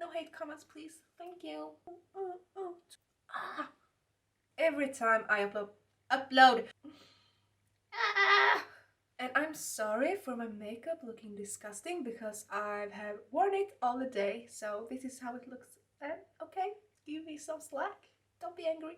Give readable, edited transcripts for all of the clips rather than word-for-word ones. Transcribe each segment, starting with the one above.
No hate comments, please. Thank you. Ah. Every time I upload. Ah. And I'm sorry for my makeup looking disgusting because I have worn it all the day. So this is how it looks. And okay, give me some slack. Don't be angry.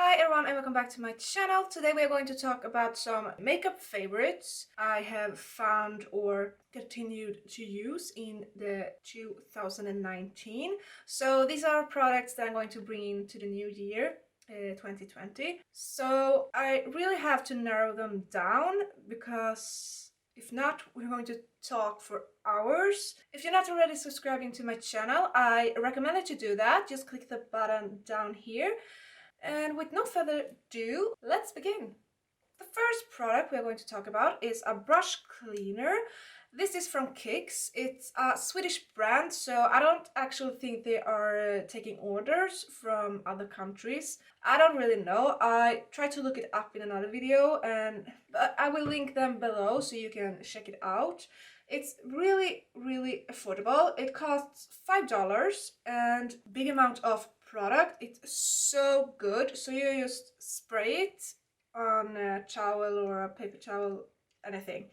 Hi everyone and welcome back to my channel. Today we are going to talk about some makeup favorites I have found or continued to use in the 2019. So these are products that I'm going to bring into the new year. 2020. So I really have to narrow them down because if not, we're going to talk for hours. If you're not already subscribing to my channel, I recommend that you do that. Just click the button down here. And with no further ado, let's begin. The first product we're going to talk about is a brush cleaner. This is from Kicks. It's a Swedish brand, so I don't actually think they are taking orders from other countries. I don't really know. I tried to look it up in another video, but I will link them below so you can check it out. It's really affordable. It costs $5 and big amount of product. It's so good. So you just spray it on a towel or a paper towel, anything.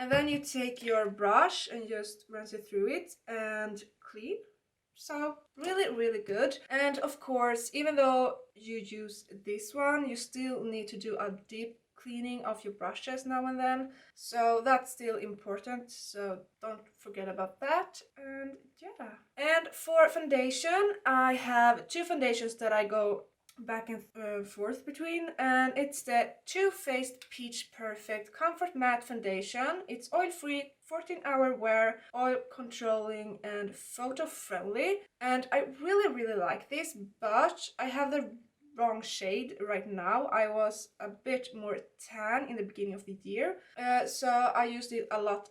And then you take your brush and just rinse it through it and clean. So really good. And of course, even though you use this one, you still need to do a deep cleaning of your brushes now and then. So that's still important. So don't forget about that. And yeah. And for foundation, I have two foundations that I go back and forth between, and it's the Too Faced Peach Perfect Comfort Matte Foundation. It's oil-free, 14-hour wear, oil controlling and photo friendly, and I really like this, but I have the wrong shade right now. I was a bit more tan in the beginning of the year, so I used it a lot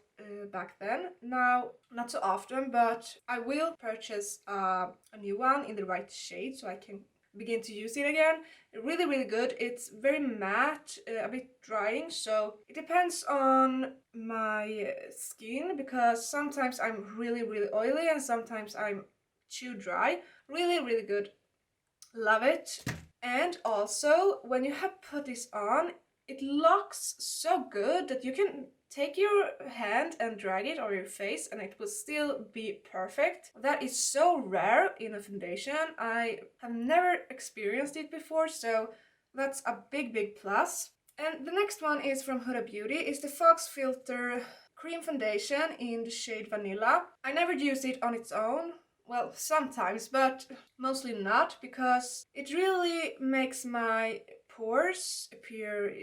back then. Now not so often, but I will purchase a new one in the right shade so I can begin to use it again. Really good. It's very matte, a bit drying, so it depends on my skin because sometimes I'm really oily and sometimes I'm too dry. Really good. Love it. And also when you have put this on, it locks so good that you can take your hand and drag it over your face and it will still be perfect. That is so rare in a foundation. I have never experienced it before, so that's a big plus. And the next one is from Huda Beauty. It's the Fox Filter Cream Foundation in the shade Vanilla. I never use it on its own. Well, sometimes, but mostly not, because it really makes my pores appear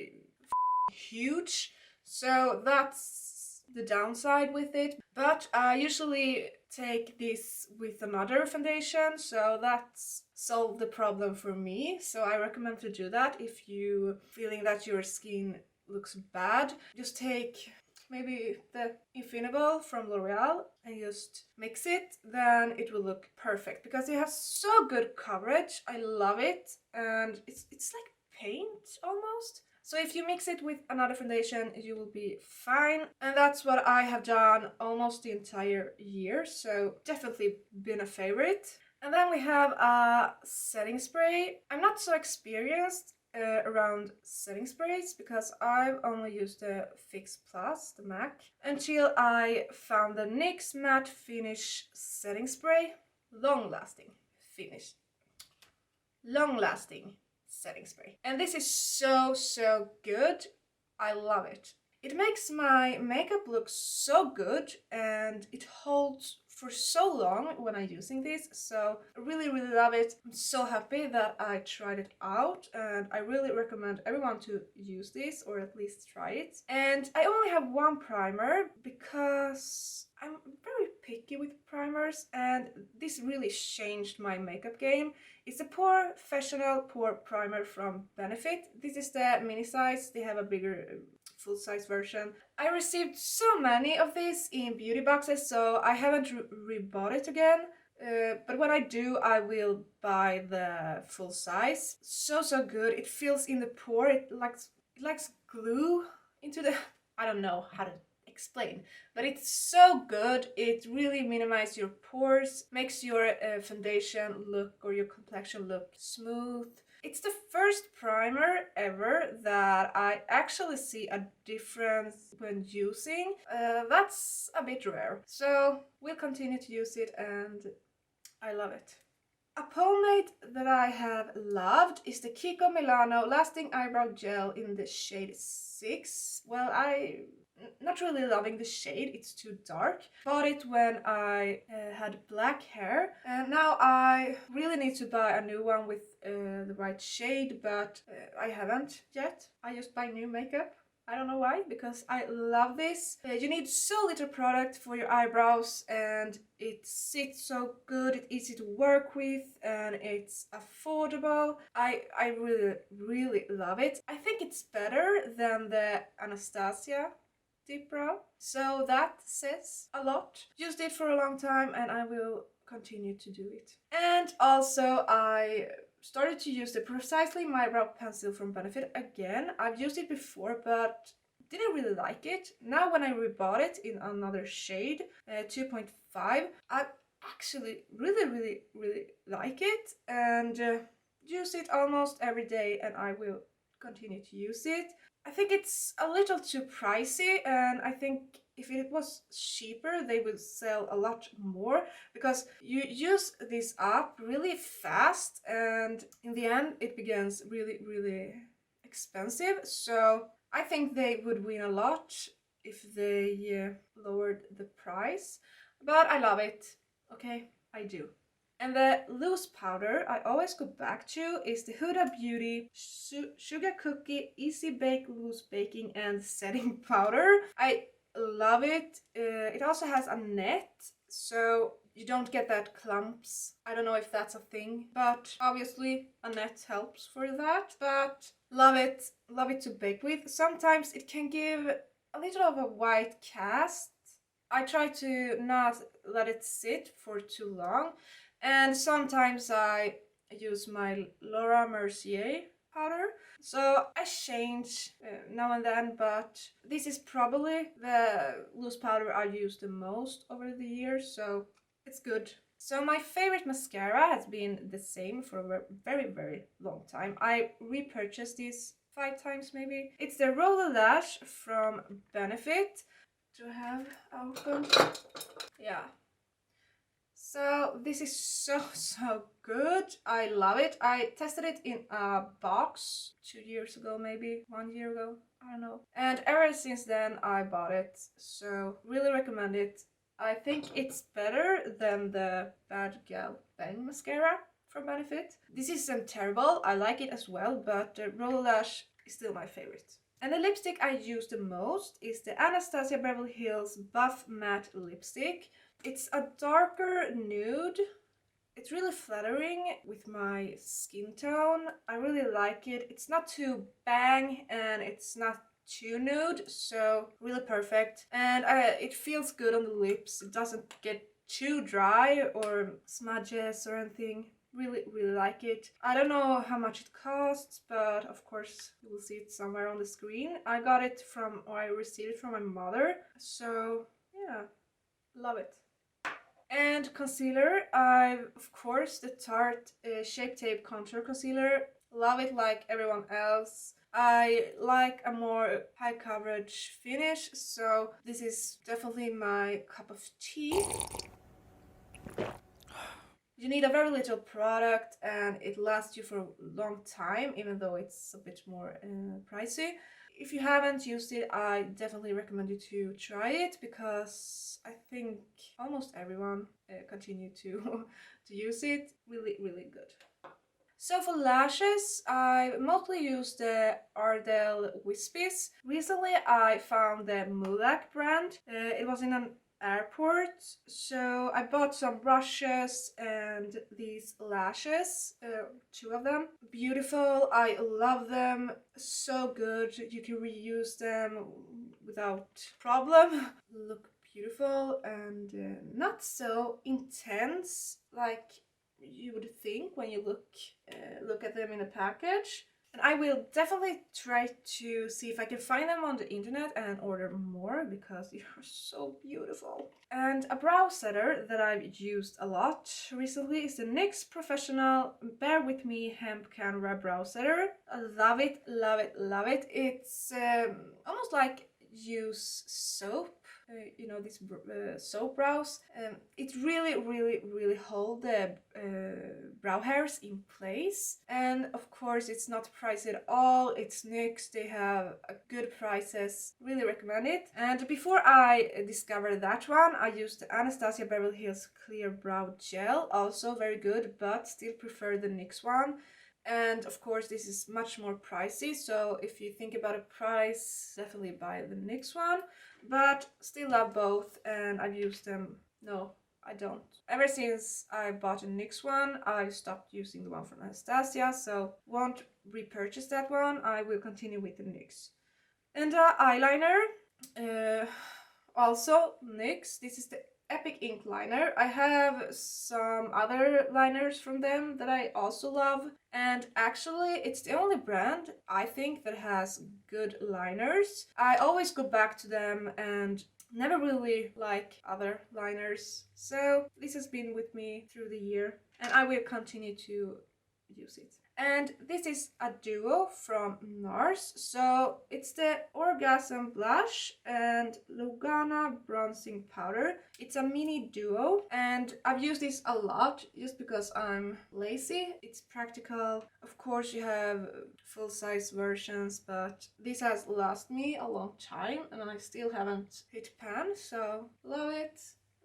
huge. So that's the downside with it. But I usually take this with another foundation, so that's solved the problem for me. So I recommend to do that if you feeling that your skin looks bad. Just take maybe the Infinable from L'Oreal and just mix it, then it will look perfect because it has so good coverage. I love it, and it's like paint almost. So if you mix it with another foundation, you will be fine. And that's what I have done almost the entire year, so definitely been a favorite. And then we have a setting spray. I'm not so experienced around setting sprays because I've only used the Fix Plus, the MAC, until I found the NYX Matte Finish Setting Spray. Long-lasting setting spray. And this is so good. I love it. It makes my makeup look so good and it holds for so long when I'm using this, so I really love it. I'm so happy that I tried it out and I really recommend everyone to use this or at least try it. And I only have one primer because I'm very picky with primers and this really changed my makeup game. It's a Professional Pore Primer from Benefit. This is the mini size. They have a bigger full-size version. I received so many of these in beauty boxes, so I haven't rebought it again. But when I do, I will buy the full size. So good. It feels in the pore. It likes glue into the... I don't know how to explain, but it's so good. It really minimizes your pores, makes your foundation look, or your complexion look, smooth. It's the first primer ever that I actually see a difference when using. That's a bit rare, so we'll continue to use it and I love it. A pomade that I have loved is the Kiko Milano Lasting Eyebrow Gel in the shade 6. Well, not really loving the shade, it's too dark. Bought it when I had black hair, and now I really need to buy a new one with the right shade, but I haven't yet. I just buy new makeup. I don't know why, because I love this. You need so little product for your eyebrows and it sits so good, it's easy to work with and it's affordable. I really love it. I think it's better than the Anastasia Deep Brow, so that says a lot. Used it for a long time and I will continue to do it. And also I started to use the Precisely My Brow Pencil from Benefit again. I've used it before but didn't really like it. Now when I rebought it in another shade, 2.5, I actually really like it and use it almost every day and I will continue to use it. I think it's a little too pricey and I think if it was cheaper they would sell a lot more, because you use this up really fast and in the end it becomes really expensive. So I think they would win a lot if they lowered the price, but I love it. Okay, I do. And the loose powder I always go back to is the Huda Beauty Sugar Cookie Easy Bake Loose Baking and Setting Powder. I love it. It also has a net, so you don't get that clumps. I don't know if that's a thing, but obviously a net helps for that. But love it to bake with. Sometimes it can give a little of a white cast. I try to not let it sit for too long. And sometimes I use my Laura Mercier powder. So I change now and then, but this is probably the loose powder I use the most over the years, so it's good. So my favorite mascara has been the same for a very long time. I repurchased this 5 times maybe. It's the Roller Lash from Benefit. Do I have open? Yeah. So this is so good. I love it. I tested it in a box 2 years ago, maybe 1 year ago, I don't know. And ever since then I bought it, so really recommend it. I think it's better than the Bad Gal Bang mascara from Benefit. This isn't terrible, I like it as well, but the Roller Lash is still my favorite. And the lipstick I use the most is the Anastasia Beverly Hills Buff Matte Lipstick. It's a darker nude. It's really flattering with my skin tone. I really like it. It's not too bang and it's not too nude, so really perfect. And it feels good on the lips. It doesn't get too dry or smudges or anything. Really like it. I don't know how much it costs, but of course you will see it somewhere on the screen. I got it from, or I received it from my mother, so yeah, love it. And concealer, of course the Tarte Shape Tape Contour Concealer. Love it like everyone else. I like a more high coverage finish, so this is definitely my cup of tea. You need a very little product and it lasts you for a long time, even though it's a bit more pricey. If you haven't used it, I definitely recommend you to try it, because I think almost everyone continue to use it. Really good. So for lashes, I mostly use the Ardell Wispies. Recently I found the Mulak brand. It was in an airport, so I bought some brushes and these lashes, 2 of them. Beautiful, I love them, so good. You can reuse them without problem. Look beautiful and not so intense like you would think when you look at them in a package. And I will definitely try to see if I can find them on the internet and order more because they are so beautiful. And a brow setter that I've used a lot recently is the NYX Professional Bear With Me Hemp Canva Brow Setter. I love it, love it, love it. It's almost like use soap. You know, these soap brows. It really hold the brow hairs in place. And of course, it's not priced at all. It's NYX. They have good prices. Really recommend it. And before I discovered that one, I used the Anastasia Beverly Hills Clear Brow Gel. Also very good, but still prefer the NYX one. And of course, this is much more pricey, so if you think about a price, definitely buy the NYX one. But still love both, and I've used them. No, I don't. Ever since I bought a NYX one, I stopped using the one from Anastasia, so won't repurchase that one. I will continue with the NYX. And eyeliner, also NYX. This is the Epic Ink liner. I have some other liners from them that I also love, and actually it's the only brand I think that has good liners. I always go back to them and never really like other liners, so this has been with me through the year and I will continue to use it. And this is a duo from NARS. So it's the Orgasm Blush and Lugana Bronzing Powder. It's a mini duo and I've used this a lot just because I'm lazy. It's practical. Of course you have full-size versions, but this has lasted me a long time and I still haven't hit pan, so love it.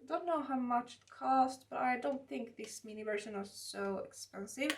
Don't know how much it cost, but I don't think this mini version is so expensive.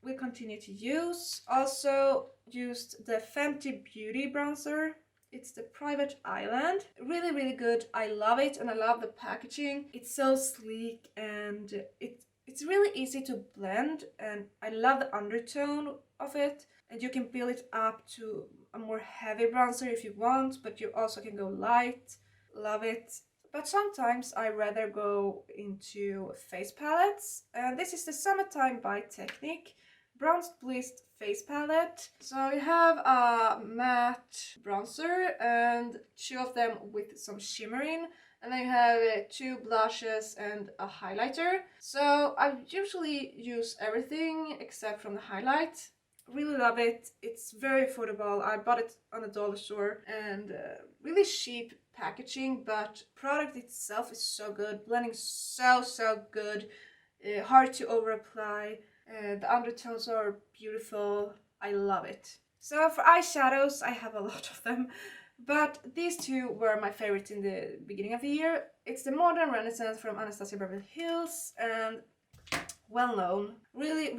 We continue to use. Also used the Fenty Beauty bronzer. It's the Private Island. Really good. I love it and I love the packaging. It's so sleek and it's really easy to blend, and I love the undertone of it. And you can build it up to a more heavy bronzer if you want, but you also can go light. Love it. But sometimes I rather go into face palettes, and this is the Summertime by Technique Bronzed Bliss face palette. So you have a matte bronzer and two of them with some shimmering, and then you have two blushes and a highlighter. So I usually use everything except from the highlight. Really love it. It's very affordable. I bought it on a dollar store and really cheap packaging, but product itself is so good. Blending so good. Hard to over apply. The undertones are beautiful. I love it. So for eyeshadows, I have a lot of them, but these two were my favorites in the beginning of the year. It's the Modern Renaissance from Anastasia Beverly Hills, and well known. Really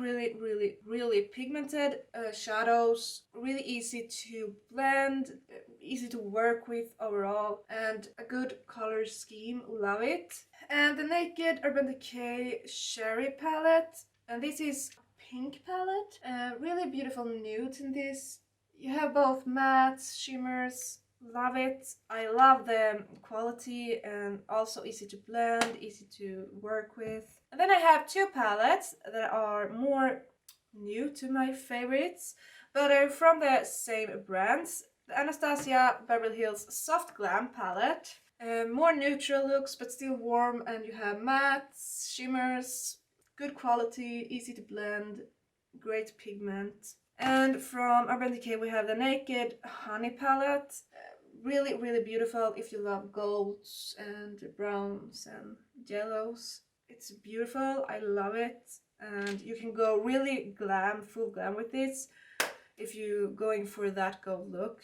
pigmented shadows, really easy to blend, easy to work with overall, and a good color scheme. Love it. And the Naked Urban Decay Sherry palette, and this is a pink palette. Really beautiful nudes in this. You have both mattes, shimmers. Love it. I love the quality and also easy to blend, easy to work with. And then I have two palettes that are more new to my favorites, but are from the same brands. The Anastasia Beverly Hills Soft Glam palette. More neutral looks, but still warm, and you have mattes, shimmers, good quality, easy to blend, great pigment. And from Urban Decay we have the Naked Honey palette. Really beautiful if you love golds and browns and yellows. It's beautiful. I love it. And you can go really glam, full glam with this if you're going for that gold look.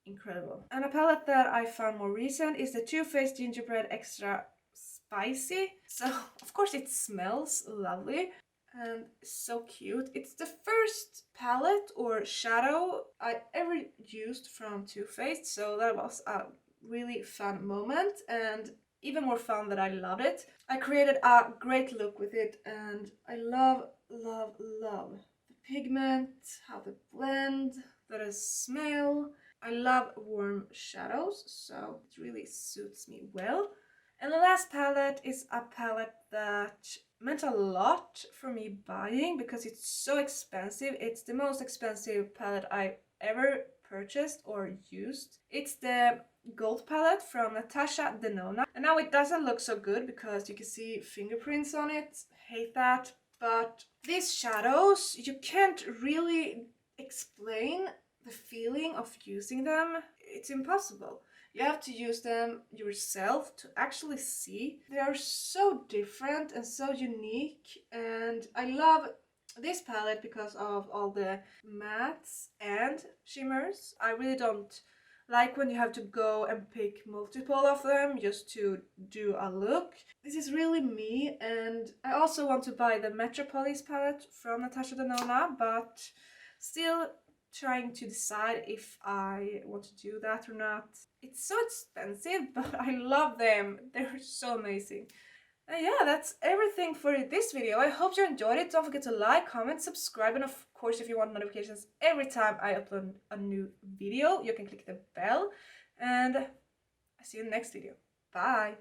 Incredible. And a palette that I found more recent is the Too Faced Gingerbread Extra Spicy. So of course it smells lovely and so cute. It's the first palette or shadow I ever used from Too Faced, so that was a really fun moment, and even more fun that I loved it. I created a great look with it, and I love the pigment, how they blend, the smell. I love warm shadows, so it really suits me well. And the last palette is a palette that meant a lot for me buying because it's so expensive. It's the most expensive palette I ever purchased or used. It's the gold palette from Natasha Denona, and now it doesn't look so good because you can see fingerprints on it. Hate that. But these shadows, you can't really explain the feeling of using them. It's impossible. You have to use them yourself to actually see. They are so different and so unique, and I love this palette because of all the mattes and shimmers. I really don't like when you have to go and pick multiple of them just to do a look. This is really me, and I also want to buy the Metropolis palette from Natasha Denona, but still trying to decide if I want to do that or not. It's so expensive, but I love them. They're so amazing. And yeah, that's everything for this video. I hope you enjoyed it. Don't forget to like, comment, subscribe, and of course if you want notifications every time I upload a new video, you can click the bell. And I see you in the next video. Bye!